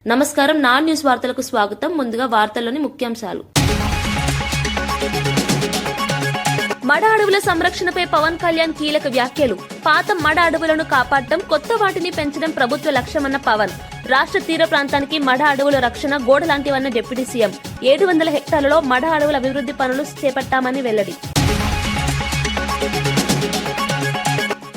నమస్కారం. నా న్యూస్ వార్తలకు స్వాగతం. ముందుగా వార్తల్లోని ముఖ్యాంశాలు. మడ అడవుల సంరక్షణపై పవన్ కళ్యాణ్ కీలక వ్యాఖ్యలు. పాత మడ అడవులను కాపాడటం, కొత్త వాటిని పెంచడం ప్రభుత్వ లక్ష్యమన్న పవన్. రాష్ట్ర తీర ప్రాంతానికి మడ అడవుల రక్షణ గోడ లాంటివన్న డిప్యూటీ సీఎం. 700 హెక్టార్లలో మడ అడవుల అభివృద్ధి పనులు చేపట్టామని వెల్లడి.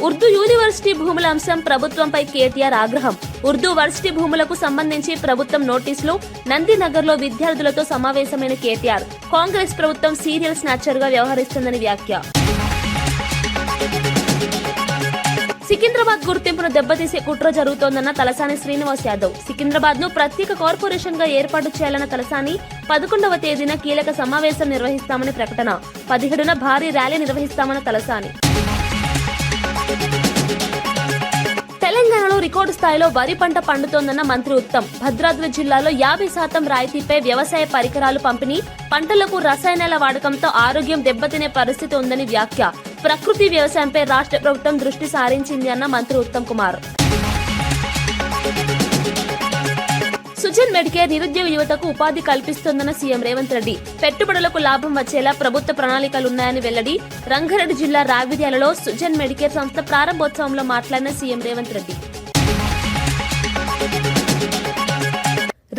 ఉర్దూ యూనివర్సిటీ భూముల అంశం ప్రభుత్వంపై కేటీఆర్ ఆగ్రహం. ఉర్దూ వర్సిటీ భూములకు సంబంధించి ప్రభుత్వం నోటీసులు. నందినగర్లో విద్యార్థులతో సమావేశమైన కేటీఆర్. కాంగ్రెస్ ప్రభుత్వం సీరియల్ స్నాచర్ గా వ్యవహరిస్తుందని వ్యాఖ్య. సికింద్రాబాద్ గుర్తింపును దెబ్బతీసే కుట్ర జరుగుతోందన్న తలసాని శ్రీనివాస్ యాదవ్. సికింద్రాబాద్ ను ప్రత్యేక కార్పొరేషన్ గా ఏర్పాటు చేయాలన్న తలసాని 11వ తేదీన కీలక సమావేశం నిర్వహిస్తామని ప్రకటన. 17న భారీ ర్యాలీ నిర్వహిస్తామన్న తలసాని. తెలంగాణలో రికార్డు స్థాయిలో వరి పంట పండుతోందన్న మంత్రి ఉత్తమ్. భద్రాద్రి జిల్లాలో 50% రాయితీపై వ్యవసాయ పరికరాలు పంపిణీ. పంటలకు రసాయనాల వాడకంతో ఆరోగ్యం దెబ్బతినే పరిస్థితి ఉందని వ్యాఖ్య. ప్రకృతి వ్యవసాయంపై రాష్ట్ర ప్రభుత్వం దృష్టి సారించింది అన్న మంత్రి ఉత్తమ్ కుమార్. సుజన్ మెడికేర్ నిరుద్యోగ యువతకు ఉపాధి కల్పిస్తోందన్న సీఎం రేవంత్ రెడ్డి. పెట్టుబడులకు లాభం వచ్చేలా ప్రభుత్వ ప్రణాళికలున్నాయని వెల్లడి. రంగారెడ్డి జిల్లా రావిర్యాలలో సుజన్ మెడికేర్ సంస్థ ప్రారంభోత్సవంలో మాట్లాడిన సీఎం రేవంత్ రెడ్డి.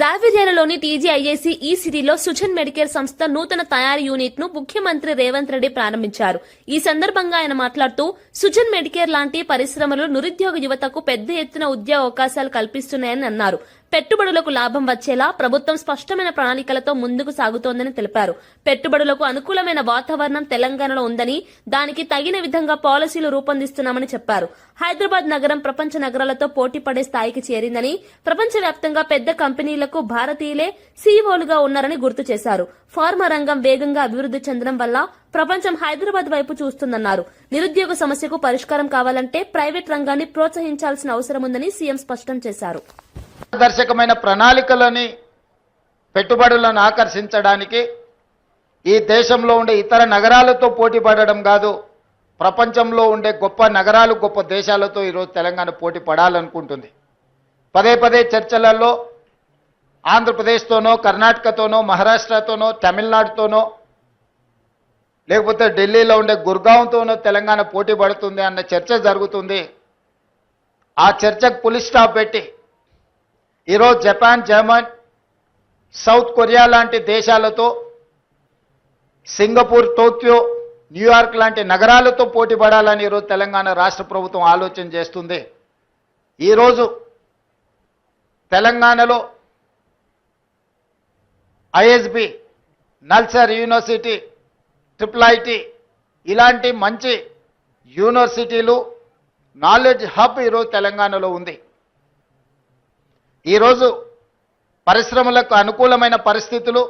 రావిర్యాలలోని టీజీఐఏసీ ఈ సిటీలో సుజన్ మెడికేర్ సంస్థ నూతన తయారీ యూనిట్ ను ముఖ్యమంత్రి రేవంత్ రెడ్డి ప్రారంభించారు. ఈ సందర్భంగా ఆయన మాట్లాడుతూ సుజన్ మెడికేర్ లాంటి పరిశ్రమలు నిరుద్యోగ యువతకు పెద్ద ఎత్తున ఉద్యోగ అవకాశాలు కల్పిస్తున్నాయని అన్నారు. పెట్టుబడులకు లాభం వచ్చేలా ప్రభుత్వం స్పష్టమైన ప్రణాళికలతో ముందుకు సాగుతోందని తెలిపారు. పెట్టుబడులకు అనుకూలమైన వాతావరణం తెలంగాణలో ఉందని, దానికి తగిన విధంగా పాలసీలు రూపొందిస్తున్నామని చెప్పారు. హైదరాబాద్ నగరం ప్రపంచ నగరాలతో పోటీ పడే స్థాయికి చేరిందని, ప్రపంచవ్యాప్తంగా పెద్ద కంపెనీలకు భారతీయులే సీఈఓలుగా ఉన్నారని గుర్తు చేశారు. ఫార్మా రంగం వేగంగా అభివృద్ధి చెందడం వల్ల ప్రపంచం హైదరాబాద్ వైపు చూస్తుందన్నారు. నిరుద్యోగ సమస్యకు పరిష్కారం కావాలంటే ప్రైవేట్ రంగాన్ని ప్రోత్సహించాల్సిన అవసరం ఉందని సీఎం స్పష్టం చేశారు. దర్శకమైన ప్రణాళికలని పెట్టుబడులను ఆకర్షించడానికి ఈ దేశంలో ఉండే ఇతర నగరాలతో పోటీ పడడం కాదు, ప్రపంచంలో ఉండే గొప్ప నగరాలు, గొప్ప దేశాలతో ఈరోజు తెలంగాణ పోటీ పడాలనుకుంటుంది. పదే పదే చర్చలలో ఆంధ్రప్రదేశ్తోనో, కర్ణాటకతోనో, మహారాష్ట్రతోనో, తమిళనాడుతోనో, లేకపోతే ఢిల్లీలో ఉండే గుర్గాంతోనో తెలంగాణ పోటీ పడుతుంది అన్న చర్చ జరుగుతుంది. ఆ చర్చకు పులి స్టాప్ పెట్టి ఈరోజు జపాన్, జర్మన్, సౌత్ కొరియా లాంటి దేశాలతో, సింగపూర్, టోక్యో, న్యూయార్క్ లాంటి నగరాలతో పోటీ పడాలని ఈరోజు తెలంగాణ రాష్ట్ర ప్రభుత్వం ఆలోచన చేస్తుంది. ఈరోజు తెలంగాణలో ఐఎస్బి, నల్సార్ యూనివర్సిటీ, ట్రిపుల్ ఇలాంటి మంచి యూనివర్సిటీలు, నాలెడ్జ్ హబ్ ఈరోజు తెలంగాణలో ఉంది. ఈరోజు పరిశ్రమలకు అనుకూలమైన పరిస్థితులు,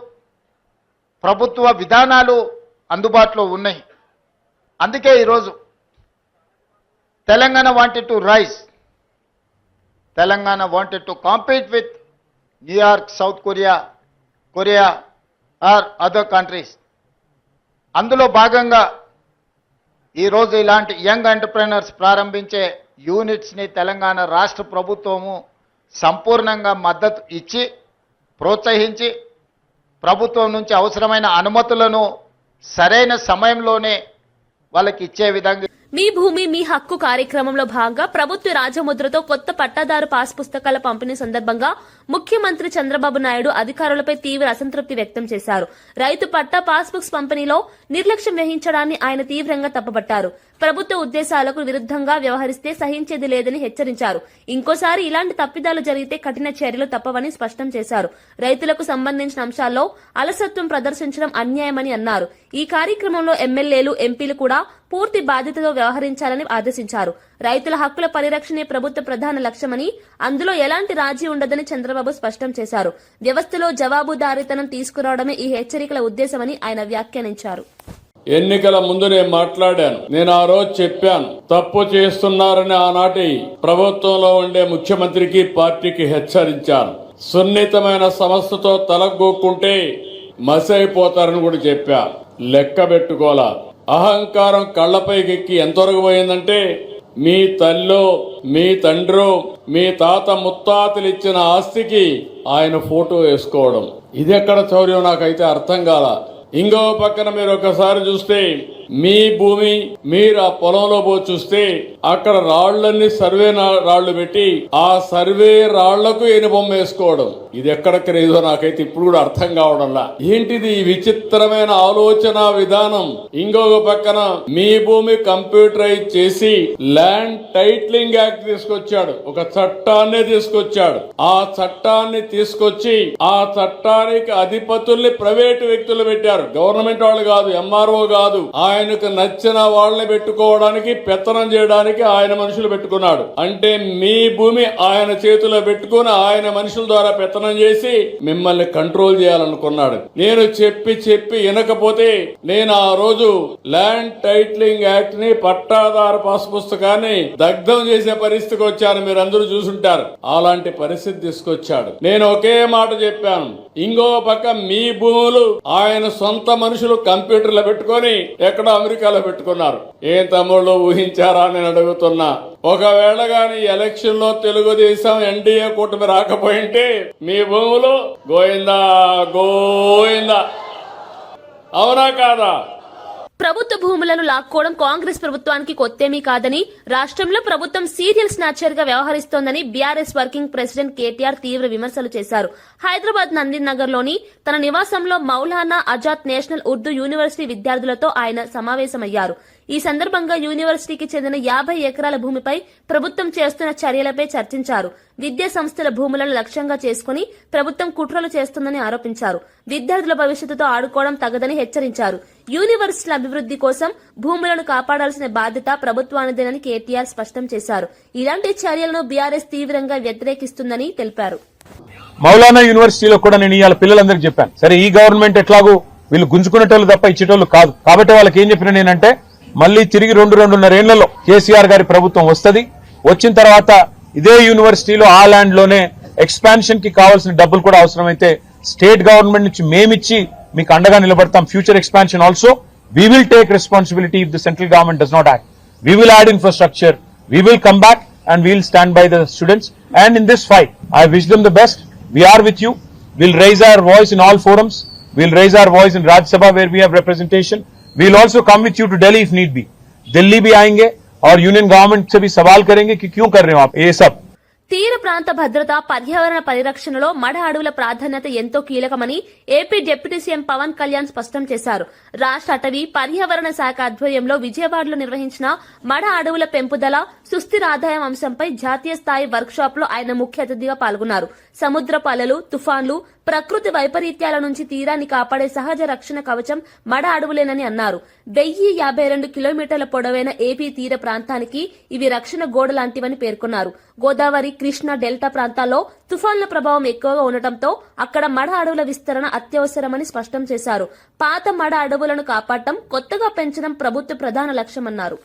ప్రభుత్వ విధానాలు అందుబాటులో ఉన్నాయి. అందుకే ఈరోజు Telangana wanted to rise, Telangana wanted to compete with New York, South Korea or other countries. అందులో భాగంగా ఈరోజు ఇలాంటి యంగ్ ఎంటర్ప్రెనర్స్ ప్రారంభించే యూనిట్స్ని తెలంగాణ రాష్ట్ర ప్రభుత్వము సంపూర్ణంగా మద్దతు ఇచ్చి ప్రోత్సహించి ప్రభుత్వం నుంచి అవసరమైన అనుమతులను సరైన సమయంలోనే వాళ్ళకి ఇచ్చే విధంగా. మీ భూమి మీ హక్కు కార్యక్రమంలో భాగంగా ప్రభుత్వ రాజముద్రతో కొత్త పట్టాదారు పాస్ పుస్తకాల పంపిణీ సందర్భంగా ముఖ్యమంత్రి చంద్రబాబు నాయుడు అధికారులపై తీవ్ర అసంతృప్తి వ్యక్తం చేశారు. రైతు పట్టా పాస్ బుక్స్ పంపిణీలో నిర్లక్ష్యం వహించడాన్ని ఆయన తీవ్రంగా తప్పుపట్టారు. ప్రభుత్వ ఉద్దేశాలకు విరుద్ధంగా వ్యవహరిస్తే సహించేది లేదని హెచ్చరించారు. ఇంకోసారి ఇలాంటి తప్పిదాలు జరిగితే కఠిన చర్యలు తప్పవని స్పష్టం చేశారు. రైతులకు సంబంధించిన అంశాల్లో అలసత్వం ప్రదర్శించడం అన్యాయమని అన్నారు. ఈ కార్యక్రమంలో ఎమ్మెల్యేలు, ఎంపీలు కూడా పూర్తి బాధ్యతతో వ్యవహరించాలని ఆదేశించారు. రైతుల హక్కుల పరిరక్షణే ప్రభుత్వ ప్రధాన లక్ష్యమని, అందులో ఎలాంటి రాజీ ఉండదని చంద్రబాబు స్పష్టం చేశారు. వ్యవస్థలో జవాబుదారీతనం తీసుకురావడమే ఈ హెచ్చరికల ఉద్దేశమని ఆయన వ్యాఖ్యానించారు. ఎన్నికల ముందు నేను మాట్లాడాను. నేను ఆ రోజు చెప్పాను, తప్పు చేస్తున్నారని ఆనాటి ప్రభుత్వంలో ఉండే ముఖ్యమంత్రికి, పార్టీకి హెచ్చరించాను. సున్నితమైన సమస్యతో తలగొక్కుంటే మసైపోతారని కూడా చెప్పా. లెక్క పెట్టుకోలా. అహంకారం కళ్లపైకెక్కి ఎంతవరకు పోయిందంటే మీ తల్లో మీ తండ్రో మీ తాత ముత్తాతలు ఇచ్చిన ఆస్తికి ఆయన ఫోటో వేసుకోవడం ఇది ఎక్కడ చౌర్యం నాకైతే అర్థం కాల. ఇంకో పక్కన మీరు ఒకసారి చూస్తే మీ భూమి మీరు ఆ పొలంలో పోయి చూస్తే అక్కడ రాళ్లన్నీ సర్వే రాళ్లు పెట్టి ఆ సర్వే రాళ్లకు బొమ్మ వేసుకోవడం ఇది ఎక్కడ క్రేజో నాకైతే ఇప్పుడు కూడా అర్థం కావడంలా. ఏంటిది ఈ విచిత్రమైన ఆలోచన విధానం? ఇంకొక పక్కన మీ భూమి కంప్యూటరైజ్ చేసి ల్యాండ్ టైటిలింగ్ యాక్ట్ తీసుకొచ్చాడు, ఒక చట్టాన్ని తీసుకొచ్చాడు. ఆ చట్టాన్ని తీసుకొచ్చి ఆ చట్టానికి అధిపతుల్ని ప్రైవేటు వ్యక్తులు పెట్టారు, గవర్నమెంట్ వాళ్ళు కాదు, ఎంఆర్ఓ కాదు. ఆయనకు నచ్చిన వాళ్ళని పెట్టుకోవడానికి పెత్తనం చేయడానికి ఆయన మనుషులు పెట్టుకున్నాడు. అంటే మీ భూమి ఆయన చేతిలో పెట్టుకుని ఆయన మనుషుల ద్వారా పెత్తనం చేసి మిమ్మల్ని కంట్రోల్ చేయాలనుకున్నాడు. నేను చెప్పి వినకపోతే నేను ఆ రోజు ల్యాండ్ టైటిలింగ్ యాక్ట్ ని పట్టాదారు పాస్ పుస్తకాన్ని దగ్ధం చేసే పరిస్థితికి వచ్చాను. మీరు అందరూ చూసుంటారు. అలాంటి పరిస్థితి తీసుకొచ్చాడు. నేను ఒకే మాట చెప్పాను, ఇంకో పక్క మీ భూములు ఆయన సొంత మనుషులు కంప్యూటర్లో పెట్టుకొని ఎక్కడ అమెరికాలో పెట్టుకున్నారు. ఏం తమ్ముళ్ళు ఊహించారా నేను అడుగుతున్నా. ఒకవేళ గాని ఎలక్షన్ లో తెలుగుదేశం ఎన్డీఏ కూటమి రాకపోయింటే మీ భూములు గోయిందా గోయిందా, అవునా కాదా? ప్రభుత్వ భూములను లాక్కోవడం కాంగ్రెస్ ప్రభుత్వానికి కొత్తేమీ కాదని, రాష్ట్రంలో ప్రభుత్వం సీరియల్ స్నాచర్ గా వ్యవహరిస్తోందని బీఆర్ఎస్ వర్కింగ్ ప్రెసిడెంట్ కేటీఆర్ తీవ్ర విమర్శలు చేశారు. హైదరాబాద్ నందినగర్ లోని తన నివాసంలో మౌలానా ఆజాద్ నేషనల్ ఉర్దూ యూనివర్సిటీ విద్యార్థులతో ఆయన సమావేశమయ్యారు. ఈ సందర్భంగా యూనివర్సిటీకి చెందిన 50 ఎకరాల భూమిపై ప్రభుత్వం చేస్తున్న చర్యలపై చర్చించారు. విద్యా సంస్థల భూములను లక్ష్యంగా చేసుకుని ప్రభుత్వం కుట్రలు చేస్తుందని ఆరోపించారు. విద్యార్థుల భవిష్యత్తుతో ఆడుకోవడం తగదని హెచ్చరించారు. యూనివర్సిటీల అభివృద్ది కోసం భూములను కాపాడాల్సిన బాధ్యత ప్రభుత్వానిదేనని కేటీఆర్ స్పష్టం చేశారు. ఇలాంటి చర్యలను బీఆర్ఎస్ తీవ్రంగా వ్యతిరేకిస్తుందని తెలిపారు. మౌలానా యూనివర్సిటీలో కూడా నేను ఇవాళ పిల్లలందరికీ చెప్పాను, సరే ఈ గవర్నమెంట్ ఎట్లాగూ వీళ్ళు గుంజుకునేటోళ్ళు తప్ప ఇచ్చేటోళ్ళు కాదు, కాబట్టి వాళ్ళకి ఏం చెప్పిన నేనంటే మళ్ళీ తిరిగి 2-2.5 ఏళ్లలో కేసీఆర్ గారి ప్రభుత్వం వస్తది. వచ్చిన తర్వాత ఇదే యూనివర్సిటీలో ఆ ల్యాండ్ లోనే ఎక్స్పాన్షన్ కి కావాల్సిన డబ్బులు కూడా అవసరమైతే స్టేట్ గవర్నమెంట్ నుంచి మేమిచ్చి మీకు అండగా నిలబడతాం. Future expansion also we will take responsibility if the central government does not act. We will add infrastructure, we will come back and we will stand by the students. And in this fight, I wish them the best. We are with you. We'll raise our voice in all forums. We'll raise our voice in Rajya Sabha where we have representation. We'll also come with you to Delhi if need be. Delhi bhi aayenge aur union government se bhi sawal karenge ki kyun kar rahe ho aap ye sab. తీర ప్రాంత భద్రత, పర్యావరణ పరిరక్షణలో మడ అడవుల ప్రాధాన్యత ఎంతో కీలకమని AP deputy CM Pawan Kalyan స్పష్టం చేశారు. రాష్ట్ర అటవీ పర్యావరణ శాఖ ఆధ్వర్యంలో విజయవాడలో నిర్వహించిన మడ అడవుల పెంపుదల, సుస్థిర ఆదాయం అంశంపై జాతీయ స్థాయి వర్క్ షాప్ లో ఆయన ముఖ్య అతిథిగా పాల్గొన్నారు. సముద్రపు అలలు, తుఫాన్లు, ప్రకృతి వైపరీత్యాల నుంచి తీరాన్ని కాపాడే సహజ రక్షణ కవచం మడ అడవులేనని అన్నారు. 1052 కిలోమీటర్ల పొడవైన ఏపీ తీర ప్రాంతానికి ఇవి రక్షణ గోడ లాంటివని పేర్కొన్నారు. గోదావరి, కృష్ణా డెల్టా ప్రాంతాల్లో తుఫాన్ల ప్రభావం ఎక్కువగా ఉండటంతో అక్కడ మడ అడవుల విస్తరణ అత్యవసరమని స్పష్టం చేశారు. పాత మడ అడవులను కాపాడటం, కొత్తగా పెంచడం ప్రభుత్వ ప్రధాన లక్ష్యమన్నారు.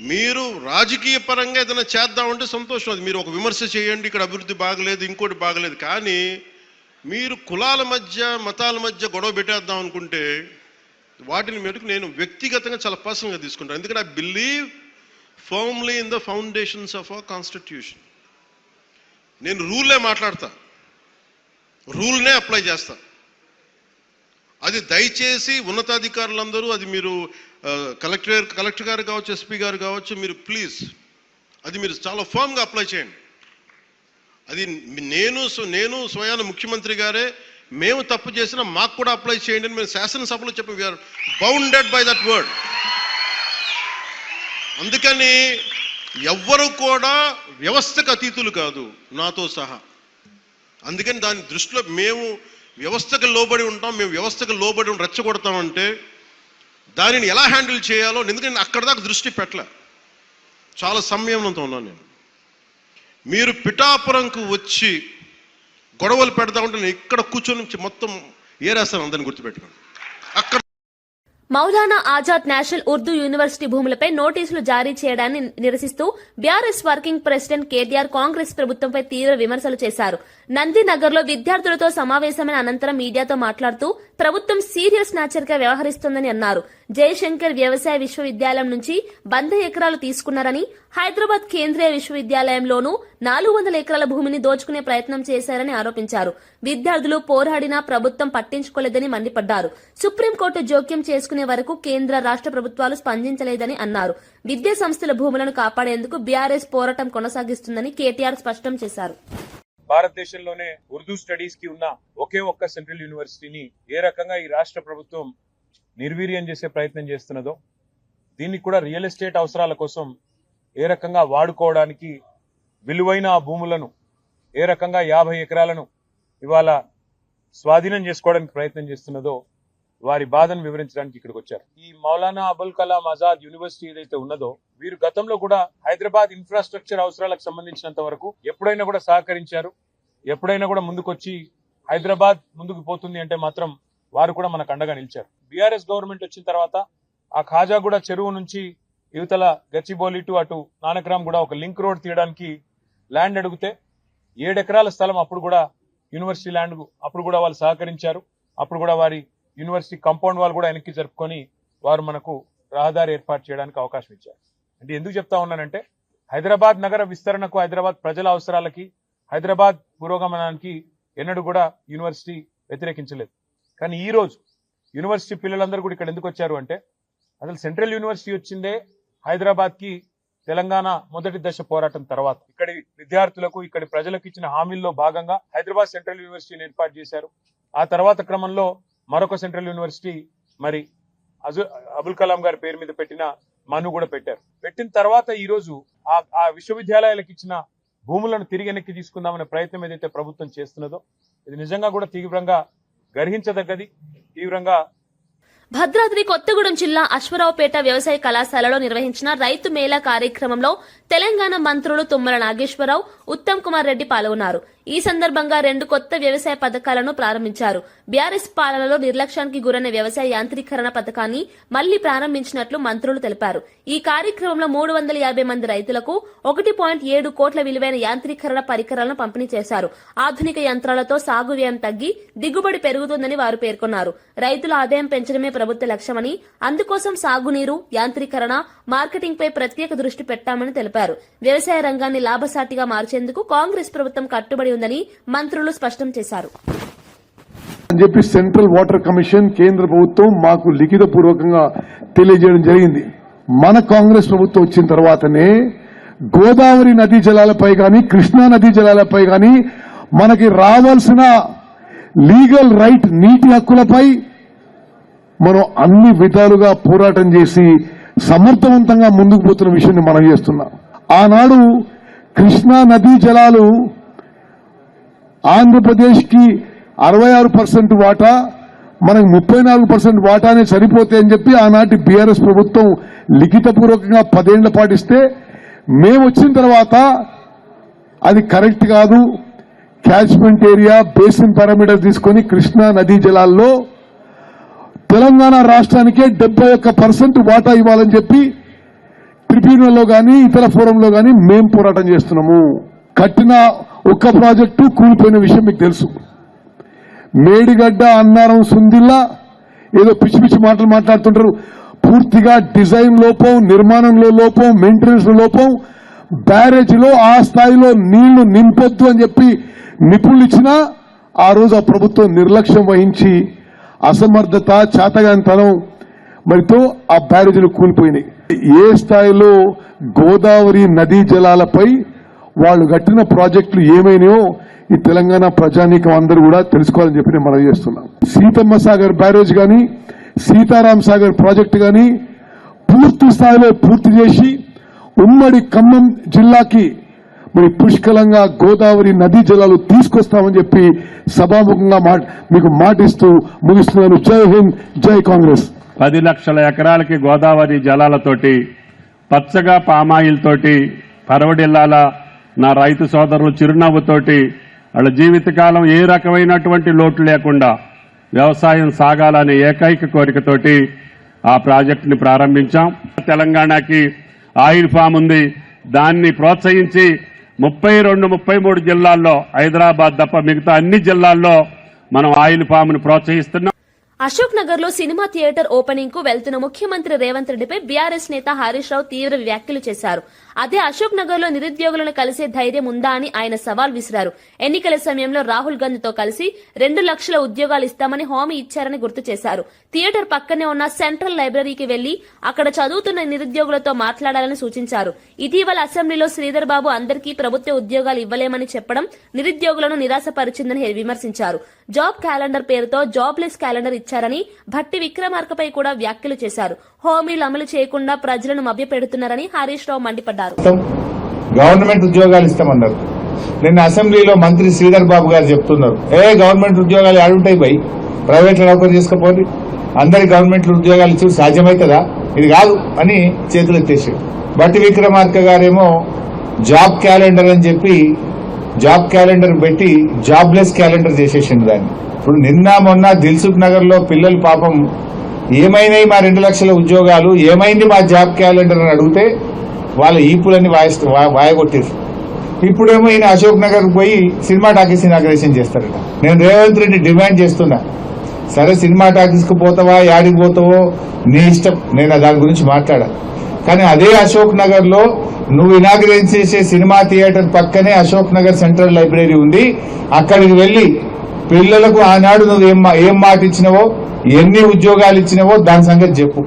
మీరు రాజకీయ పరంగా ఏదైనా చేద్దామంటే సంతోషం, అది మీరు ఒక విమర్శ చేయండి, ఇక్కడ అభివృద్ధి బాగలేదు, ఇంకోటి బాగలేదు. కానీ మీరు కులాల మధ్య, మతాల మధ్య గొడవ పెట్టేద్దాం అనుకుంటే వాటిని మేరకు నేను వ్యక్తిగతంగా చాలా పర్సనల్గా తీసుకుంటాను. ఎందుకంటే I believe firmly in the foundations of our constitution. నేను రూల్లే మాట్లాడతా, రూల్నే అప్లై చేస్తా. అది దయచేసి ఉన్నతాధికారులందరూ, అది మీరు కలెక్టర్ గారు కావచ్చు, ఎస్పీ గారు కావచ్చు, మీరు ప్లీజ్ అది మీరు చాలా ఫర్మ్గా అప్లై చేయండి. అది నేను స్వయాన ముఖ్యమంత్రి గారే మేము తప్పు చేసినా మాకు కూడా అప్లై చేయండి అని మేము శాసనసభలో చెప్పి we are bounded by that word. అందుకని ఎవ్వరూ కూడా వ్యవస్థకు అతీతులు కాదు, నాతో సహా. అందుకని దాని దృష్టిలో మేము వ్యవస్థకు లోబడి ఉంటాం, మేము వ్యవస్థకు లోబడి రెచ్చగొడతామంటే దానిని ఎలా హ్యాండిల్ చేయాలో, ఎందుకంటే అక్కడ దాకా దృష్టి పెట్టలే, చాలా సంయమనంతో ఉన్నాను నేను. మీరు పిఠాపురంకు వచ్చి గొడవలు పెడతామంటే నేను ఇక్కడ కూర్చొని మొత్తం ఏరేస్తాను, అందరిని గుర్తుపెట్టుకోండి. అక్కడ మౌలానా ఆజాద్ నేషనల్ ఉర్దూ యూనివర్సిటీ భూములపై నోటీసులు జారీ చేయడాన్ని నిరసిస్తూ BRS working president KTR Congress ప్రభుత్వంపై తీవ్ర విమర్శలు చేశారు. నందినగర్లో విద్యార్థులతో సమావేశమైన అనంతరం మీడియాతో మాట్లాడుతూ ప్రభుత్వం సీరియల్ స్నాచర్ గా వ్యవహరిస్తోందని అన్నారు. జయశంకర్ వ్యవసాయ విశ్వవిద్యాలయం నుంచి 100 ఎకరాలు తీసుకున్నారని, హైదరాబాద్ కేంద్రీయ విశ్వవిద్యాలయంలోనూ 400 ఎకరాల భూమిని దోచుకునే ప్రయత్నం చేశారని ఆరోపించారు. విద్యార్థులు పోరాడినా ప్రభుత్వం పట్టించుకోలేదని మండిపడ్డారు. సుప్రీంకోర్టు జోక్యం చేసుకునే వరకు కేంద్ర రాష్ట్ర ప్రభుత్వాలు స్పందించలేదని అన్నారు. విద్యా సంస్థల భూములను కాపాడేందుకు బీఆర్ఎస్ పోరాటం కొనసాగిస్తుందని కేటీఆర్ స్పష్టం చేశారు. భారతదేశంలోనే ఉర్దూ స్టడీస్ కి ఉన్న ఒకే ఒక్క సెంట్రల్ యూనివర్సిటీని ఏ రకంగా ఈ రాష్ట్ర ప్రభుత్వం నిర్వీర్యం చేసే ప్రయత్నం చేస్తున్నదో, దీన్ని కూడా రియల్ ఎస్టేట్ అవసరాల కోసం ఏ రకంగా వాడుకోవడానికి విలువైన ఆ భూములను ఏ రకంగా 50 ఎకరాలను ఇవాళ స్వాధీనం చేసుకోవడానికి ప్రయత్నం చేస్తున్నదో వారి బాధను వివరించడానికి ఇక్కడికి వచ్చారు. ఈ మౌలానా అబుల్ కలాం ఆజాద్ యూనివర్సిటీ ఏదైతే ఉన్నదో, వీరు గతంలో కూడా హైదరాబాద్ ఇన్ఫ్రాస్ట్రక్చర్ అవసరాలకు సంబంధించినంత వరకు ఎప్పుడైనా కూడా సహకరించారు. ఎప్పుడైనా కూడా ముందుకొచ్చి హైదరాబాద్ ముందుకు పోతుంది అంటే మాత్రం వారు కూడా మనకు అండగా నిలిచారు. బీఆర్ఎస్ గవర్నమెంట్ వచ్చిన తర్వాత ఆ ఖాజాగూడ చెరువు నుంచి యువతల గచ్చిబౌలి టు అటు నానక్రామ్ కూడా ఒక లింక్ రోడ్ తీయడానికి ల్యాండ్ అడిగితే 7 ఎకరాల స్థలం అప్పుడు కూడా యూనివర్సిటీ ల్యాండ్ అప్పుడు కూడా వాళ్ళు సహకరించారు. అప్పుడు కూడా వారి యూనివర్సిటీ కాంపౌండ్ వాళ్ళు కూడా వెనక్కి జరుపుకొని వారు మనకు రహదారి ఏర్పాటు చేయడానికి అవకాశం ఇచ్చారు. అంటే ఎందుకు చెప్తా ఉన్నానంటే, హైదరాబాద్ నగర విస్తరణకు, హైదరాబాద్ ప్రజల అవసరాలకి, హైదరాబాద్ పురోగమనానికి ఎన్నడూ కూడా యూనివర్సిటీ వ్యతిరేకించలేదు. కానీ ఈ రోజు యూనివర్సిటీ పిల్లలందరూ కూడా ఇక్కడ ఎందుకు వచ్చారు అంటే, అసలు సెంట్రల్ యూనివర్సిటీ వచ్చిందే హైదరాబాద్ కి తెలంగాణ మొదటి దశ పోరాటం తర్వాత. ఇక్కడి విద్యార్థులకు, ఇక్కడి ప్రజలకు ఇచ్చిన హామీల్లో భాగంగా హైదరాబాద్ సెంట్రల్ యూనివర్సిటీని ఏర్పాటు చేశారు. ఆ తర్వాత క్రమంలో మరొక సెంట్రల్ యూనివర్సిటీ మరి అబుల్ కలాం గారి పేరు మీద పెట్టిన మను కూడా పెట్టారు. పెట్టిన తర్వాత ఈ రోజు ఆ విశ్వవిద్యాలయాలకు ఇచ్చిన భూములను తిరిగి వెనక్కి తీసుకుందామనే ప్రయత్నం ఏదైతే ప్రభుత్వం చేస్తున్నదో, ఇది నిజంగా కూడా తీవ్రంగా గర్హించదగ్గది, తీవ్రంగా. భద్రాద్రి కొత్తగూడెం జిల్లా అశ్వరావుపేట వ్యవసాయ కళాశాలలో నిర్వహించిన రైతు మేళా కార్యక్రమంలో తెలంగాణ మంత్రులు తుమ్మల నాగేశ్వరరావు, ఉత్తమ్ కుమార్ రెడ్డి పాల్గొన్నారు. ఈ సందర్భంగా 2 కొత్త వ్యవసాయ పథకాలను ప్రారంభించారు. బీఆర్ఎస్ పాలనలో నిర్లక్ష్యానికి గురైన వ్యవసాయ యాంత్రీకరణ పథకాన్ని మళ్లీ ప్రారంభించినట్లు మంత్రులు తెలిపారు. ఈ కార్యక్రమంలో 350 మంది రైతులకు 1.7 కోట్ల విలువైన యాంత్రీకరణ పరికరాలను పంపిణీ చేశారు. ఆధునిక యంత్రాలతో సాగు వ్యయం తగ్గి దిగుబడి పెరుగుతుందని వారు పేర్కొన్నారు. రైతుల ఆదాయం పెంచడమే ప్రభుత్వ లక్ష్యమని, అందుకోసం సాగునీరు, యాంత్రీకరణ, మార్కెటింగ్ పై ప్రత్యేక దృష్టి పెట్టామని తెలిపారు. వ్యవసాయ రంగాన్ని లాభసాటిగా మార్చేందుకు కాంగ్రెస్ ప్రభుత్వం కట్టుబడి ఉందని మంత్రులు స్పష్టం చేశారు. అని చెప్పి సెంట్రల్ వాటర్ కమిషన్, కేంద్ర ప్రభుత్వం మాకు లిఖిత పూర్వకంగా తెలియజేయడం జరిగింది. మన కాంగ్రెస్ ప్రభుత్వం వచ్చిన తర్వాతనే గోదావరి నదీ జలాలపై గాని, కృష్ణా నదీ జలాలపై గాని మనకి రావాల్సిన లీగల్ రైట్, నీటి హక్కులపై మనం అన్ని విధాలుగా పోరాటం చేసి సమర్థవంతంగా ముందుకు పోతున్న విషయాన్ని మనం చేస్తున్నాం. ఆనాడు కృష్ణా నదీ జలాలు ఆంధ్రప్రదేశ్ కి 66% వాటా, మనకు 34% వాటానే సరిపోతాయని చెప్పి ఆనాటి బీఆర్ఎస్ ప్రభుత్వం లిఖితపూర్వకంగా 10 ఏళ్ల పాటిస్తే, మేము వచ్చిన తర్వాత అది కరెక్ట్ కాదు, క్యాచ్మెంట్ ఏరియా, బేసిన్ పారామీటర్స్ తీసుకొని కృష్ణా నదీ జలాల్లో తెలంగాణ రాష్ట్రానికే 71% వాటా ఇవ్వాలని చెప్పి ట్రిబ్యునల్లో గాని ఇతర ఫోరంలో గాని మేం పోరాటం చేస్తున్నాము. కట్టిన ఒక్క ప్రాజెక్టు కూలిపోయిన విషయం మీకు తెలుసు. మేడిగడ్డ, అన్నారం, సుందిల్లా ఏదో పిచ్చి పిచ్చి మాటలు మాట్లాడుతుంటారు. పూర్తిగా డిజైన్ లోపం, నిర్మాణంలో లోపం, మెయింటెనెన్స్ లోపం, బ్యారేజీలో ఆ స్థాయిలో నీళ్లు నింపొద్దు అని చెప్పి నిపుణులు ఇచ్చినా ఆ రోజు ఆ ప్రభుత్వం నిర్లక్ష్యం వహించి అసమర్థత, చేతగానితనం మరితో ఆ బ్యారేజీలు కూలిపోయినాయి. ఏ స్థాయిలో గోదావరి నదీ జలాలపై వాళ్ళు కట్టిన ప్రాజెక్టులు ఏమైనాయో ఈ తెలంగాణ ప్రజానీకం అందరూ కూడా తెలుసుకోవాలని చెప్పి నేను మనవి చేస్తున్నాం. సీతమ్మ సాగర్ బ్యారేజ్ గాని, సీతారాం సాగర్ ప్రాజెక్టు గాని పూర్తి స్థాయిలో పూర్తి చేసి ఉమ్మడి ఖమ్మం జిల్లాకి మరి పుష్కలంగా గోదావరి నదీ జలాలు తీసుకొస్తామని చెప్పి సభాముఖంగా మీకు మాటిస్తూ ముగిస్తున్నాను. జై హింద్, జై కాంగ్రెస్. 10 లక్షల ఎకరాలకి గోదావరి జలాలతోటి, పచ్చగా పామాయిల్ తోటి పరవడిల్లాల నా రైతు సోదరులు చిరునవ్వుతోటి వాళ్ళ జీవితకాలం ఏ రకమైనటువంటి లోటు లేకుండా వ్యవసాయం సాగాలనే ఏకైక కోరికతోటి ఆ ప్రాజెక్టుని ప్రారంభించాం. తెలంగాణకి ఆయిల్ ఫామ్ ఉంది, దాన్ని ప్రోత్సహించి 32-33 జిల్లాల్లో హైదరాబాద్ తప్ప మిగతా అన్ని జిల్లాల్లో మనం ఆయిల్ ఫామ్ను ప్రోత్సహిస్తున్నాం. అశోక్ నగర్ లో సినిమా థియేటర్ ఓపెనింగ్ కు వెళ్తున్న ముఖ్యమంత్రి రేవంత్ రెడ్డిపై బీఆర్ఎస్ నేత హరీష్ రావు తీవ్ర వ్యాఖ్యలు చేశారు. అదే అశోక్ నగర్ లో నిరుద్యోగులను కలిసే ధైర్యం ఉందా అని ఆయన సవాల్ విసిరారు. ఎన్నికల సమయంలో రాహుల్ గాంధీతో కలిసి 2 లక్షల ఉద్యోగాలు ఇస్తామని హామీ ఇచ్చారని గుర్తు చేశారు. థియేటర్ పక్కనే ఉన్న సెంట్రల్ లైబ్రరీకి వెళ్లి అక్కడ చదువుతున్న నిరుద్యోగులతో మాట్లాడాలని సూచించారు. ఇటీవల అసెంబ్లీలో శ్రీధర్ బాబు అందరికీ ప్రభుత్వ ఉద్యోగాలు ఇవ్వలేమని చెప్పడం నిరుద్యోగులను నిరాశపరిచిందని విమర్శించారు. జాబ్ క్యాలెండర్ పేరుతో జాబ్లెస్ క్యాలెండర్ ఇచ్చారని భట్టి విక్రమార్కపై కూడా వ్యాఖ్యలు చేశారు. హామీలు అమలు చేయకుండా ప్రజలను మభ్యపెడుతున్నారని హరీష్ రావు మండిపడ్డారు. గవర్నమెంట్ ఉద్యోగాలు ఇస్తామన్నారు. నిన్న అసెంబ్లీలో మంత్రి శ్రీధర్ బాబు గారు చెప్తున్నారు, గవర్నమెంట్ ఉద్యోగాలు ఆడుంటాయి బై, ప్రైవేట్ నౌకరు చేసుకోపోయి అందరి గవర్నమెంట్ ఉద్యోగాలు ఇచ్చి సాధ్యమవుతుందా, ఇది కాదు అని చేతులు ఎత్తేసాడు. భట్టి విక్రమార్క గారేమో జాబ్ క్యాలెండర్ అని చెప్పి జాబ్ క్యాలెండర్ పెట్టి జాబ్లెస్ క్యాలెండర్ చేసేసిండు దాన్ని. ఇప్పుడు నిన్న మొన్న దిల్సుఖ్ నగర్ లో పిల్లలు పాపం ఏమైనాయి మా 2 లక్షల ఉద్యోగాలు, ఏమైంది మా జాబ్ క్యాలెండర్ అని అడిగితే వాళ్ళ ఈపులన్నీ వాయగొట్టేసి ఇప్పుడేమో ఈయన అశోక్ నగర్ పోయి సినిమా టాకీస్ ఇనాగ్రేషన్ చేస్తారట. నేను రేవంత్ రెడ్డి డిమాండ్ చేస్తున్నా, సరే సినిమా టాకీస్ కు పోతావా, యాడికి పోతావో నీ ఇష్టం, నేను దాని గురించి మాట్లాడా. కానీ అదే అశోక్ నగర్ లో నువ్వు ఇనాగ్రేషన్ చేసే సినిమా థియేటర్ పక్కనే అశోక్ నగర్ సెంట్రల్ లైబ్రరీ ఉంది. అక్కడికి వెళ్లి పిల్లలకు ఆనాడు నువ్వు ఏం మాట ఇచ్చినవో, ఎన్ని ఉద్యోగాలు ఇచ్చినవో దాని సంగతి చెప్పు.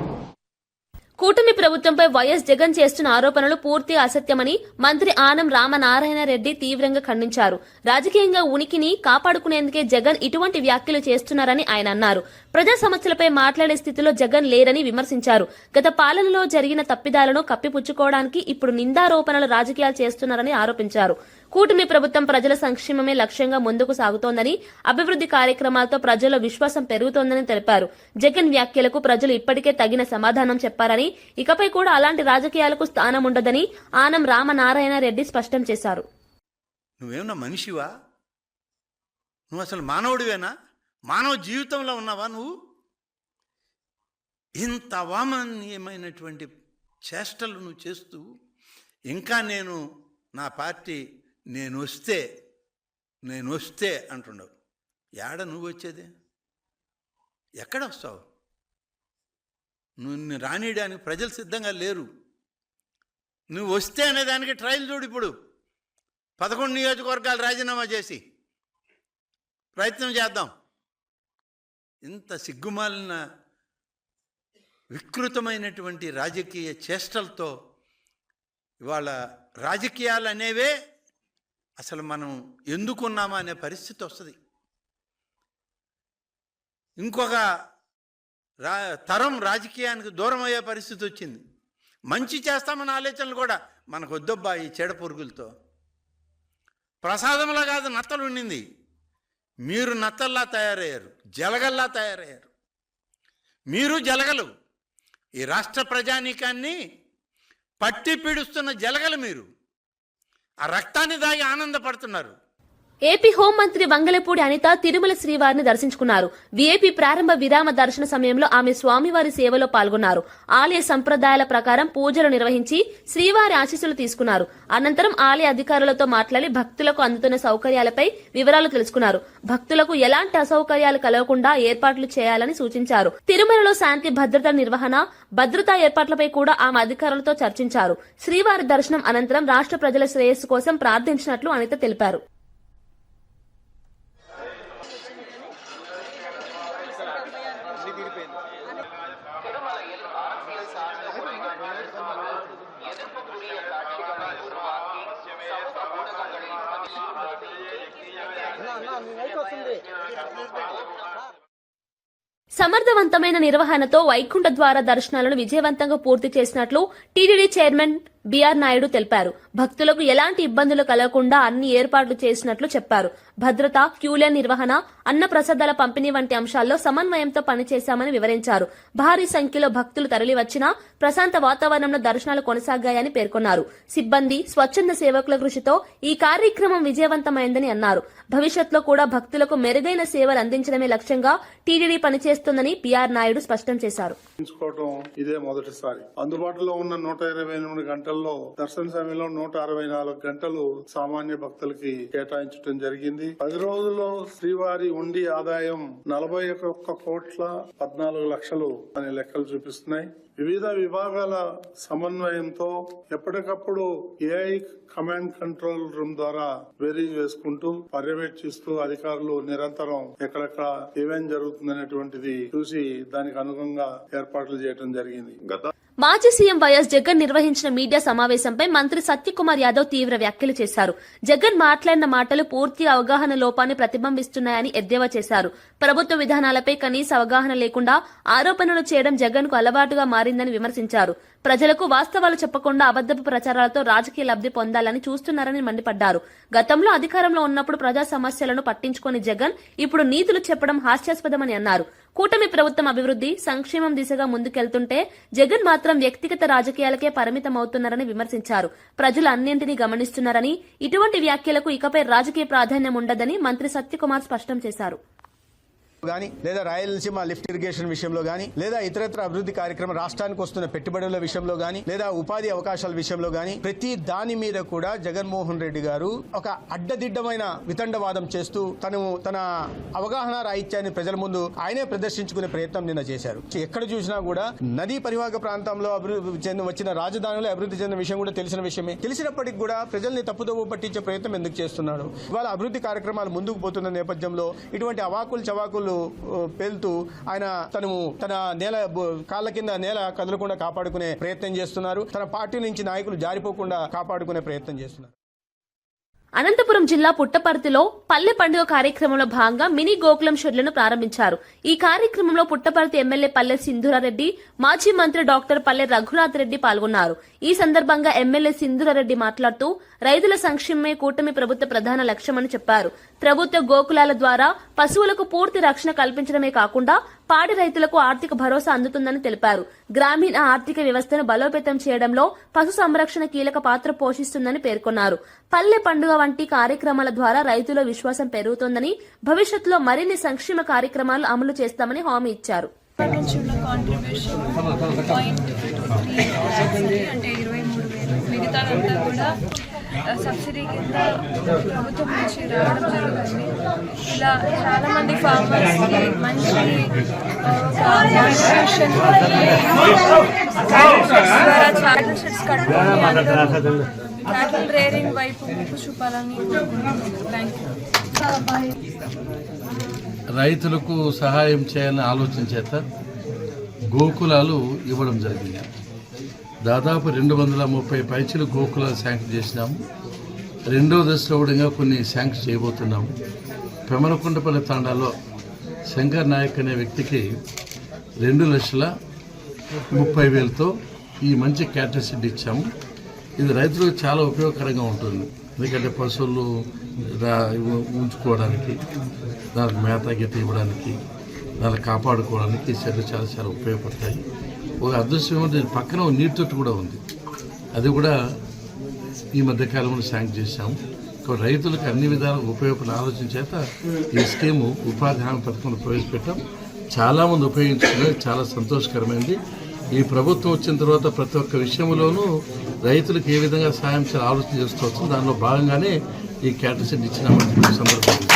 కూటమి ప్రభుత్వంపై వైఎస్ జగన్ చేస్తున్న ఆరోపణలు పూర్తిగా అసత్యమని మంత్రి ఆనం రామనారాయణ రెడ్డి తీవ్రంగా ఖండించారు. రాజకీయంగా ఉనికిని కాపాడుకునేందుకే జగన్ ఇటువంటి వ్యాఖ్యలు చేస్తున్నారని ఆయన అన్నారు. ప్రజా సమస్యలపై మాట్లాడే స్థితిలో జగన్ లేరని విమర్శించారు. గత పాలనలో జరిగిన తప్పిదాలను కప్పిపుచ్చుకోవడానికి ఇప్పుడు నిందారోపణలు రాజకీయాలు చేస్తున్నారని ఆరోపించారు. కూటమి ప్రభుత్వం ప్రజల సంక్షేమమే లక్ష్యంగా ముందుకు సాగుతోందని, అభివృద్ది కార్యక్రమాలతో ప్రజల్లో విశ్వాసం పెరుగుతోందని తెలిపారు. జగన్ వ్యాఖ్యలకు ప్రజలు ఇప్పటికే తగిన సమాధానం చెప్పారని, ఇకపై కూడా అలాంటి రాజకీయాలకు స్థానం ఉండదని ఆనం రామనారాయణ రెడ్డి స్పష్టం చేశారు. నువ్వేమన్నా మనిషివా? నువ్వు అసలు మానవుడివేనా? మానవ జీవితంలో ఉన్నావా నువ్వు? ఇంత అవామనీయమైనటువంటి చేష్టలు నువ్వు చేస్తూ ఇంకా నా పార్టీ నేను వస్తే అంటున్నావు. ఏడ నువ్వు వచ్చేది? ఎక్కడ వస్తావు? నువ్వు రానియడానికి ప్రజలు సిద్ధంగా లేరు. నువ్వు వస్తే అనేదానికి ట్రయల్ చూడు. ఇప్పుడు 11 నియోజకవర్గాలు రాజీనామా చేసి ప్రయత్నం చేద్దాం. ఇంత సిగ్గుమాలిన వికృతమైనటువంటి రాజకీయ చేష్టలతో ఇవాళ రాజకీయాలు అనేవే అసలు మనం ఎందుకున్నామా అనే పరిస్థితి వస్తుంది. ఇంకొక తరం రాజకీయానికి దూరం అయ్యే పరిస్థితి వచ్చింది. మంచి చేస్తామన్న ఆలోచనలు కూడా మనకు వద్దబ్బా ఈ చెడ పురుగులతో. ప్రసాదంలా కాదు నత్తలు ఉండింది, మీరు నత్తల్లా తయారయ్యారు, జలగల్లా తయారయ్యారు. మీరు జలగలు, ఈ రాష్ట్ర ప్రజానీకాన్ని పట్టి పీడుస్తున్న జలగలు మీరు. ఆ రక్తాన్ని దాగి ఆనందపడుతున్నారు. ఏపీ హోంమంత్రి వంగలపూడి అనిత తిరుమల శ్రీవారిని దర్శించుకున్నారు. వీఐపీ ప్రారంభ విరామ దర్శన సమయంలో ఆమె స్వామివారి సేవలో పాల్గొన్నారు. ఆలయ సంప్రదాయాల ప్రకారం పూజలు నిర్వహించి శ్రీవారి ఆశీస్సులు తీసుకున్నారు. అనంతరం ఆలయ అధికారులతో మాట్లాడి భక్తులకు అందుతున్న సౌకర్యాలపై వివరాలు తెలుసుకున్నారు. భక్తులకు ఎలాంటి అసౌకర్యాలు కలగకుండా ఏర్పాట్లు చేయాలని సూచించారు. తిరుమలలో శాంతి భద్రత నిర్వహణ, భద్రతా ఏర్పాట్లపై కూడా ఆమె అధికారులతో చర్చించారు. శ్రీవారి దర్శనం అనంతరం రాష్ట్ర ప్రజల శ్రేయస్సు కోసం ప్రార్థించినట్లు అనిత తెలిపారు. సమర్థవంతమైన నిర్వహణతో వైకుంఠ ద్వార దర్శనాలను విజయవంతంగా పూర్తి చేసినట్లు టీటీడీ చైర్మన్ బీఆర్ నాయుడు తెలిపారు. భక్తులకు ఎలాంటి ఇబ్బందులు కలగకుండా అన్ని ఏర్పాట్లు చేసినట్లు చెప్పారు. భద్రత, క్యూలైన్ నిర్వహణ, అన్న ప్రసాదాల పంపిణీ వంటి అంశాల్లో సమన్వయంతో పనిచేశామని వివరించారు. భారీ సంఖ్యలో భక్తులు తరలివచ్చినా ప్రశాంత వాతావరణంలో దర్శనాలు కొనసాగాయని పేర్కొన్నారు. సిబ్బంది, స్వచ్ఛంద సేవకుల కృషితో ఈ కార్యక్రమం విజయవంతమైందని అన్నారు. భవిష్యత్తులో కూడా భక్తులకు మెరుగైన సేవలు అందించడమే లక్ష్యంగా టీటీడీ పనిచేస్తోందని బీఆర్ నాయుడు స్పష్టం చేశారు. ఇదే మొదటిసారి అందుబాటులో ఉన్న 128 గంటల లెక్కల్లో దర్శన సమయంలో 164 గంటలు సామాన్య భక్తులకి కేటాయించడం జరిగింది. 10 రోజుల్లో శ్రీవారి ఉండి ఆదాయం 41,14,00,000 అనే లెక్కలు చూపిస్తున్నాయి. వివిధ విభాగాల సమన్వయంతో ఎప్పటికప్పుడు ఏఐ కమాండ్ కంట్రోల్ రూమ్ ద్వారా బేరీజ్ వేసుకుంటూ పర్యవేక్షిస్తూ అధికారులు నిరంతరం ఎక్కడెక్కడ ఏమేం జరుగుతుందనేటువంటిది చూసి దానికి అనుగుణంగా ఏర్పాట్లు చేయడం జరిగింది. మాజీ సీఎం వైఎస్ జగన్ నిర్వహించిన మీడియా సమావేశంపై మంత్రి సత్యకుమార్ యాదవ్ తీవ్ర వ్యాఖ్యలు చేశారు. జగన్ మాట్లాడిన మాటలు పూర్తి అవగాహన లోపాన్ని ప్రతిబింబిస్తున్నాయని ఎద్దేవా చేశారు. ప్రభుత్వ విధానాలపై కనీస అవగాహన లేకుండా ఆరోపణలు చేయడం జగన్ కు అలవాటుగా మారిందని విమర్శించారు. ప్రజలకు వాస్తవాలు చెప్పకుండా అబద్దపు ప్రచారాలతో రాజకీయ లబ్ది పొందాలని చూస్తున్నారని మండిపడ్డారు. గతంలో అధికారంలో ఉన్నప్పుడు ప్రజా సమస్యలను పట్టించుకోని జగన్ ఇప్పుడు నీతులు చెప్పడం హాస్యాస్పదమని అన్నారు. కూటమి ప్రభుత్వం అభివృద్ది సంక్షేమం దిశగా ముందుకెళ్తుంటే జగన్ మాత్రం వ్యక్తిగత రాజకీయాలకే పరిమితమవుతున్నారని విమర్శించారు. ప్రజలు అన్నింటినీ గమనిస్తున్నారని, ఇటువంటి వ్యాఖ్యలకు ఇకపై రాజకీయ ప్రాధాన్యం ఉండదని మంత్రి సత్యకుమార్ స్పష్టం చేశారు. గాని లేదా రాయలసీమ లిఫ్ట్ ఇరిగేషన్ విషయంలో గాని లేదా ఇతరత్ర అభివృద్ధి కార్యక్రమం రాష్ట్రానికి వస్తున్న పెట్టుబడుల విషయంలో గాని లేదా ఉపాధి అవకాశాల విషయంలో గాని ప్రతి దాని మీద కూడా జగన్మోహన్ రెడ్డి గారు ఒక అడ్డదిడ్డమైన వితండవాదం చేస్తూ తన అవగాహన రాహిత్యాన్ని ప్రజల ముందు ఆయనే ప్రదర్శించుకునే ప్రయత్నం నిన్న చేశారు. ఎక్కడ చూసినా కూడా నదీ పరివాహక ప్రాంతంలో వచ్చిన రాజధానిలో అభివృద్ధి చెందిన విషయం కూడా తెలిసిన విషయమే. తెలిసినప్పటికీ కూడా ప్రజల్ని తప్పుదోవ పట్టించే ప్రయత్నం ఎందుకు చేస్తున్నారు? ఇవాళ అభివృద్ధి కార్యక్రమాలు ముందుకు పోతున్న నేపథ్యంలో ఇటువంటి అవాకులు చవాకులు పేలుతూ ఆయన తన నేల కాళ్ళ కింద నేల కదలకుండా కాపాడుకునే ప్రయత్నం చేస్తున్నారు. తన పార్టీ నుంచి నాయకులు జారిపోకుండా కాపాడుకునే ప్రయత్నం చేస్తున్నారు. అనంతపురం జిల్లా పుట్టపర్తిలో పల్లె పండుగ కార్యక్రమంలో భాగంగా మినీ గోకులం షెడ్లను ప్రారంభించారు. ఈ కార్యక్రమంలో పుట్టపర్తి ఎమ్మెల్యే పల్లె సింధూరారెడ్డి, మాజీ మంత్రి డాక్టర్ పల్లె రఘునాథ్ రెడ్డి పాల్గొన్నారు. ఈ సందర్భంగా ఎమ్మెల్యే సింధూరారెడ్డి మాట్లాడుతూ రైతుల సంక్షేమమే కూటమి ప్రభుత్వ ప్రధాన లక్ష్యమని చెప్పారు. ప్రభుత్వ గోకులాల ద్వారా పశువులకు పూర్తి రక్షణ కల్పించడమే కాకుండా పాడి రైతులకు ఆర్థిక భరోసా అందుతుందని తెలిపారు. గ్రామీణ ఆర్థిక వ్యవస్థను బలోపేతం చేయడంలో పశు సంరక్షణ కీలక పాత్ర పోషిస్తుందని పేర్కొన్నారు. పల్లె పండుగ వంటి కార్యక్రమాల ద్వారా రైతుల విశ్వాసం పెరుగుతోందని, భవిష్యత్తులో మరిన్ని సంక్షేమ కార్యక్రమాలు అమలు చేస్తామని హామీ ఇచ్చారు. మిగతాదంతా కూడా సబ్సిడీ కింద ప్రభుత్వం నుంచి రావడం జరుగుతుంది. ఇలా చాలా మంది ఫార్మర్స్ మంచి ద్వారా క్యాటిల్ షెడ్స్ కట్టుకొని క్యాటిల్ రేరింగ్ వైపు ముప్పు చూపాలని రైతులకు సహాయం చేయాలని ఆలోచన చేత గోకులాలు ఇవ్వడం జరిగింది. దాదాపు 230 పైచీలు గోకులాలు శాంక్షన్ చేసినాము. రెండో దశలో కూడా కొన్ని శాంక్షన్ చేయబోతున్నాము. పెమలకుంటపల్లి తాండాలో శంకర్ నాయక్ అనే వ్యక్తికి 2,30,000తో ఈ మంచి క్యాటర్ షెడ్ ఇచ్చాము. ఇది రైతులకు చాలా ఉపయోగకరంగా ఉంటుంది. ఎందుకంటే పశువులు ఉంచుకోవడానికి, దానికి మేత గీత ఇవ్వడానికి, దాన్ని కాపాడుకోవడానికి ఈ షెడ్లు చాలా చాలా ఉపయోగపడతాయి. ఒక అదృష్టం ఏమంటే పక్కన నీటి తొట్టు కూడా ఉంది. అది కూడా ఈ మధ్యకాలంలో శాంక్షన్ చేశాము. రైతులకు అన్ని విధాల ఉపయోగపడే ఆలోచన చేత ఈ స్కీము ఉపాధి హామీ పథకంలో ప్రవేశపెట్టాం. చాలామంది ఉపయోగించుకునేది చాలా సంతోషకరమైంది. ఈ ప్రభుత్వం వచ్చిన తర్వాత ప్రతి ఒక్క విషయంలోనూ రైతులకు ఏ విధంగా సాయం చేయాలి ఆలోచన చేస్తూ వస్తుంది. దానిలో భాగంగానే ఈ క్యాటర్ షెడ్ ఇచ్చినామని సందర్భంగా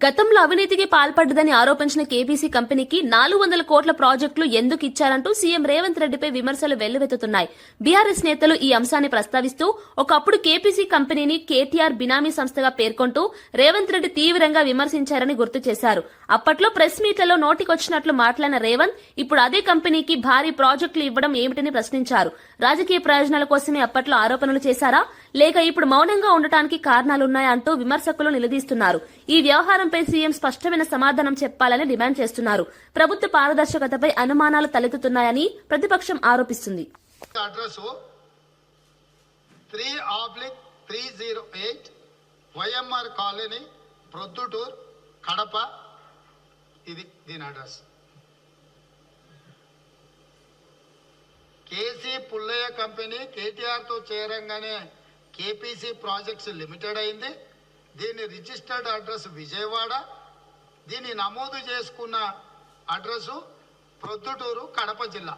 గతంలో అవినీతికి పాల్పడ్డదని ఆరోపించిన కేపీసీ కంపెనీకి 400 కోట్ల ప్రాజెక్టులు ఎందుకు ఇచ్చారంటూ సీఎం రేవంత్ రెడ్డిపై విమర్శలు వెల్లువెత్తుతున్నాయి. బీఆర్ఎస్ నేతలు ఈ అంశాన్ని ప్రస్తావిస్తూ ఒకప్పుడు కేపీసీ కంపెనీని కేటీఆర్ బినామీ సంస్థగా పేర్కొంటూ రేవంత్ రెడ్డి తీవ్రంగా విమర్శించారని గుర్తు చేశారు. అప్పట్లో ప్రెస్ మీట్లలో నోటికొచ్చినట్లు మాట్లాడిన రేవంత్ ఇప్పుడు అదే కంపెనీకి భారీ ప్రాజెక్టులు ఇవ్వడం ఏమిటని ప్రశ్నించారు. రాజకీయ ప్రయోజనాల కోసమే అప్పట్లో ఆరోపణలు చేశారా, లేక ఇప్పుడు మౌనంగా ఉండటానికి కారణాలున్నాయా అంటూ విమర్శకులు నిలదీస్తున్నారు. ఈ వ్యవహారంపై సీఎం స్పష్టమైన సమాధానం చెప్పాలని డిమాండ్ చేస్తున్నారు. ప్రభుత్వ పారదర్శకతపై అనుమానాలు తలెత్తుతున్నాయని ప్రతిపక్షం ఆరోపిస్తుంది. Address 3/308 YMR colony, Proddatur, Kadapa. ఇది దీని అడ్రస్. కేసీ పుల్లయ్య కంపెనీ కేటీఆర్తో చేరంగానే కేపీసీ ప్రాజెక్ట్స్ లిమిటెడ్ అయింది. దీని రిజిస్టర్డ్ అడ్రస్ విజయవాడ. దీన్ని నమోదు చేసుకున్న అడ్రస్సు ప్రొద్దుటూరు, కడప జిల్లా.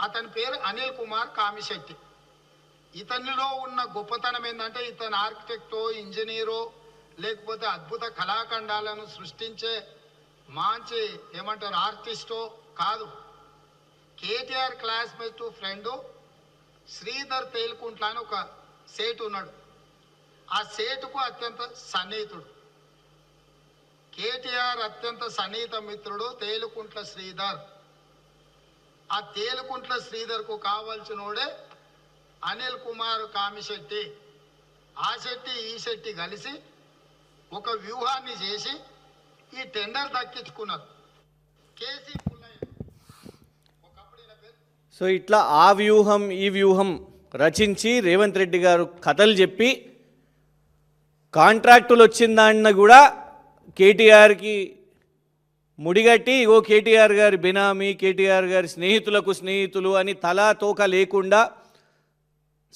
అతని పేరు అనిల్ కుమార్ కామిశెట్టి. ఇతనిలో ఉన్న గొప్పతనం ఏంటంటే ఇతను ఆర్కిటెక్టో, ఇంజనీరో, లేకపోతే అద్భుత కళాఖండాలను సృష్టించే మంచి ఏమంటారు ఆర్టిస్టో కాదు. కేటీఆర్ క్లాస్మేట్ ఫ్రెండు శ్రీధర్ తేలుకుంట్ల అని ఒక సేటు ఉన్నాడు. ఆ సేటుకు అత్యంత సన్నిహితుడు. కేటీఆర్ అత్యంత సన్నిహిత మిత్రుడు తేలుకుంట్ల శ్రీధర్. ఆ తేలుకుంట్ల శ్రీధర్కు కావాల్సినోడే అనిల్ కుమార్ కామిశెట్టి. ఆ శెట్టి ఈ శెట్టి కలిసి ఒక వ్యూహాన్ని చేసి ఈ టెండర్ దక్కించుకున్నారు. కేసీ పుల్లయ్య ఒకప్పుడు ఈయన పేరు. సో ఇట్లా ఆ వ్యూహం ఈ వ్యూహం రచించి రేవంత్ రెడ్డి గారు కథలు చెప్పి కాంట్రాక్టులు వచ్చిందాన్న కూడా కేటీఆర్కి ముడిగట్టి ఇగో కేటీఆర్ గారి బినామీ, కేటీఆర్ గారి స్నేహితులకు స్నేహితులు అని తలా తోక లేకుండా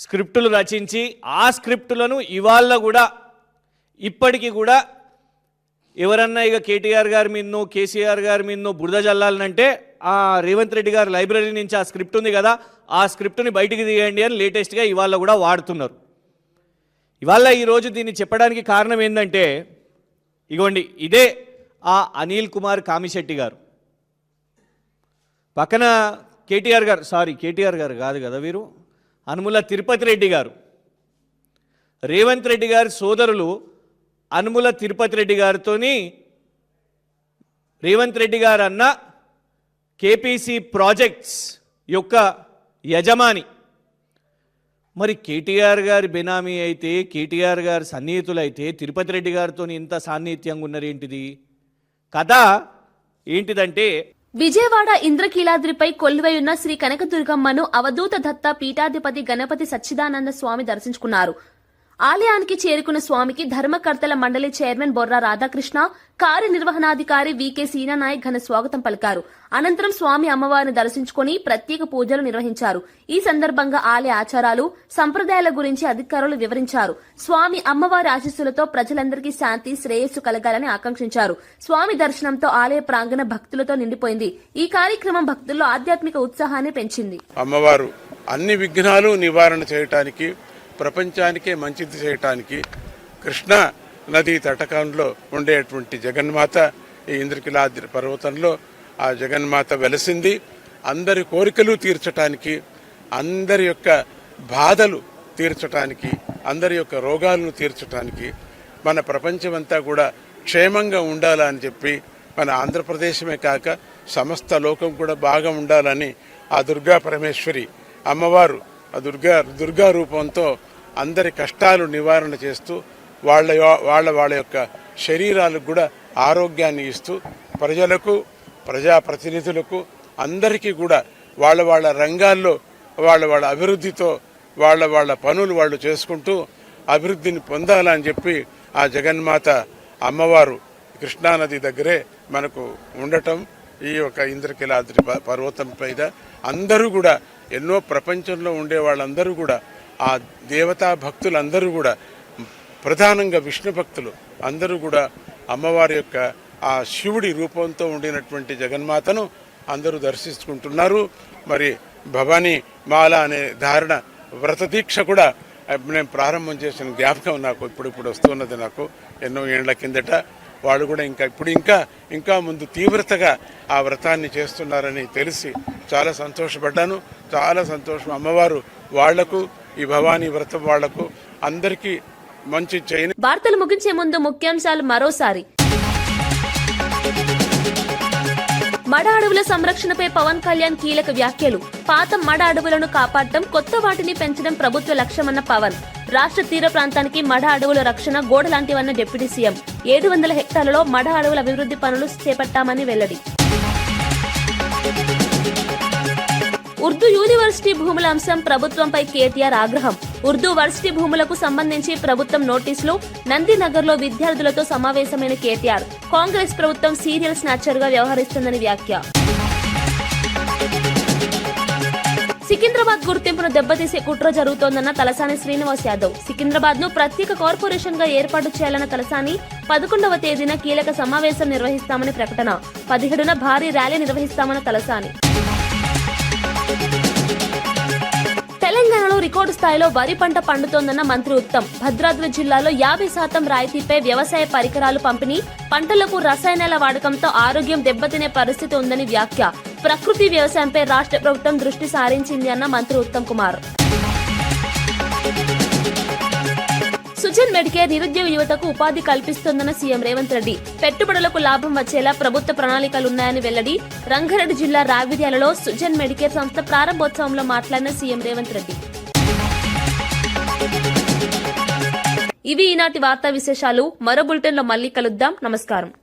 స్క్రిప్టులు రచించి ఆ స్క్రిప్టులను ఇవాళ కూడా ఇప్పటికీ కూడా ఎవరన్నా ఇక కేటీఆర్ గారి మీదనో కేసీఆర్ గారి మీదనో బురద జల్లాలనంటే ఆ రేవంత్ రెడ్డి గారి లైబ్రరీ నుంచి ఆ స్క్రిప్ట్ ఉంది కదా, ఆ స్క్రిప్ట్ని బయటికి తీయండి అని లేటెస్ట్గా ఇవాళ కూడా వాడుతున్నారు. ఇవాళ ఈరోజు దీన్ని చెప్పడానికి కారణం ఏంటంటే ఇగోండి ఇదే ఆ అనిల్ కుమార్ కామిశెట్టి గారు. పక్కన కేటీఆర్ గారు కాదు కదా వీరు, అనుముల తిరుపతి రెడ్డి గారు. రేవంత్ రెడ్డి గారి సోదరులు అనుముల తిరుపతి రెడ్డి గారితో రేవంత్ రెడ్డి గారు అన్న కేపీసీ ప్రాజెక్ట్స్ యొక్క యజమాని. మరి కేటీఆర్ గారి బెనామీ అయితే, కేటీఆర్ గారి సన్నిహితులైతే తిరుపతి రెడ్డి గారితో ఇంత సాన్నిహిత్యంగా ఉన్నారేంటిది? కథ ఏంటిదంటే విజయవాడ ఇంద్రకీలాద్రిపై కొలువై ఉన్న శ్రీ కనకదుర్గమ్మను అవధూత దత్త పీఠాధిపతి గణపతి సచ్చిదానంద స్వామి దర్శించుకున్నారు. ఆలయానికి చేరుకున్న స్వామికి ధర్మకర్తల మండలి చైర్మన్ బొర్రా రాధాకృష్ణ, కార్యనిర్వహణాధికారి వికే సీనానాయక్ ఘన స్వాగతం పలికారు. అనంతరం స్వామి అమ్మవారిని దర్శించుకుని ప్రత్యేక పూజలు నిర్వహించారు. ఈ సందర్భంగా ఆలయ ఆచారాలు, సంప్రదాయాల గురించి అధికారులు వివరించారు. స్వామి అమ్మవారి ఆశీస్సులతో ప్రజలందరికీ శాంతి, శ్రేయస్సు కలగాలని ఆకాంక్షించారు. స్వామి దర్శనంతో ఆలయ ప్రాంగణ భక్తులతో నిండిపోయింది. ఈ కార్యక్రమం భక్తుల్లో ఆధ్యాత్మిక ఉత్సాహాన్ని పెంచింది. అమ్మవారు అన్ని విఘ్నాలు నివారణ చేయటానికి, ప్రపంచానికే మంచిది చేయటానికి కృష్ణా నదీ తటకంలో ఉండేటువంటి జగన్మాత ఈ ఇంద్రకీలాద్రి పర్వతంలో ఆ జగన్మాత వెలసింది. అందరి కోరికలు తీర్చటానికి, అందరి యొక్క బాధలు తీర్చటానికి, అందరి యొక్క రోగాలను తీర్చటానికి, మన ప్రపంచమంతా కూడా క్షేమంగా ఉండాలని చెప్పి, మన ఆంధ్రప్రదేశమే కాక సమస్త లోకం కూడా బాగా ఉండాలని ఆ దుర్గా పరమేశ్వరి అమ్మవారు ఆ దుర్గా రూపంతో అందరి కష్టాలు నివారణ చేస్తూ వాళ్ళ యొక్క శరీరాలకు కూడా ఆరోగ్యాన్ని ఇస్తూ ప్రజలకు, ప్రజాప్రతినిధులకు అందరికీ కూడా వాళ్ళ రంగాల్లో వాళ్ళ అభివృద్ధితో వాళ్ళ పనులు వాళ్ళు చేసుకుంటూ అభివృద్ధిని పొందాలని చెప్పి ఆ జగన్మాత అమ్మవారు కృష్ణానది దగ్గరే మనకు ఉండటం, ఈ యొక్క ఇంద్రకీలాద్రి పర్వతం పైన అందరూ కూడా ఎన్నో ప్రపంచంలో ఉండే వాళ్ళందరూ కూడా ఆ దేవతా భక్తులందరూ కూడా ప్రధానంగా విష్ణు భక్తులు అందరూ కూడా అమ్మవారి యొక్క ఆ శివుడి రూపంతో ఉండినటువంటి జగన్మాతను అందరూ దర్శించుకుంటున్నారు. మరి భవానీ మాల అనే ధారణ వ్రత దీక్ష కూడా నేను ప్రారంభం చేసిన జ్ఞాపకం నాకు ఇప్పుడు వస్తున్నది. నాకు ఎన్నో ఏళ్ల కిందట వాళ్ళు కూడా ఇంకా ముందు తీవ్రతగా ఆ వ్రతాన్ని చేస్తున్నారని తెలిసి చాలా సంతోషపడ్డాను. చాలా సంతోషం. అమ్మవారు వాళ్లకు, ఈ భవానీ వ్రతం వాళ్లకు అందరికీ మంచి చేయని. వార్తలు ముగించే ముందు ముఖ్యాంశాలు మరోసారి. మడ అడవుల సంరక్షణపై పవన్ కళ్యాణ్ కీలక వ్యాఖ్యలు. పాత మడ అడవులను కాపాడటం, కొత్త వాటిని పెంచడం ప్రభుత్వ లక్ష్యమన్న పవన్. రాష్ట్ర తీర ప్రాంతానికి మడ అడవుల రక్షణ గోడ లాంటివన్న డిప్యూటీ సీఎం. 700 హెక్టార్లలో మడ అడవుల అభివృద్ధి పనులు చేపట్టామని వెల్లడి. ఉర్దూ యూనివర్సిటీ భూముల అంశం ప్రభుత్వంపై కేటీఆర్ ఆగ్రహం. ఉర్దూ వర్సిటీ భూములకు సంబంధించి ప్రభుత్వం నోటీసులు. నందినగర్లో విద్యార్థులతో సమావేశమైన కేటీఆర్. కాంగ్రెస్ ప్రభుత్వం సీరియల్ స్నాచర్ గా వ్యవహరిస్తుందని వ్యాఖ్య. సికింద్రాబాద్ గుర్తింపును దెబ్బతీసే కుట్ర జరుగుతోందన్న తలసాని శ్రీనివాస్ యాదవ్. సికింద్రాబాద్ ను ప్రత్యేక కార్పొరేషన్ గా ఏర్పాటు చేయాలన్న తలసాని 11వ తేదీన కీలక సమావేశం నిర్వహిస్తామని ప్రకటన. 17న భారీ ర్యాలీ నిర్వహిస్తామన్న తలసాని. తెలంగాణలో రికార్డు స్థాయిలో వరి పంట పండుతోందన్న మంత్రి ఉత్తమ్. భద్రాద్రి జిల్లాలో 50% రాయితీపై వ్యవసాయ పరికరాలు పంపిణీ, పంటలకు రసాయనాల వాడకంతో ఆరోగ్యం దెబ్బతినే పరిస్థితి ఉందని వ్యాఖ్య. ప్రకృతి వ్యవసాయంపై రాష్ట్ర ప్రభుత్వం దృష్టి సారించింది అన్న మంత్రి ఉత్తమ్ కుమార్. సుజన్ మెడికేర్ నిరుద్యోగ యువతకు ఉపాధి కల్పిస్తోందన్న సీఎం రేవంత్ రెడ్డి. పెట్టుబడులకు లాభం వచ్చేలా ప్రభుత్వ ప్రణాళికలున్నాయని వెల్లడి. రంగారెడ్డి జిల్లా రావిర్యాలలో సుజన్ మెడికేర్ సంస్థ ప్రారంభోత్సవంలో మాట్లాడిన సీఎం రేవంత్ రెడ్డి. ఇవి ఈనాటి వార్తా విశేషాలు. మరో బులెటిన్లో మళ్ళీ కలుద్దాం. నమస్కారం.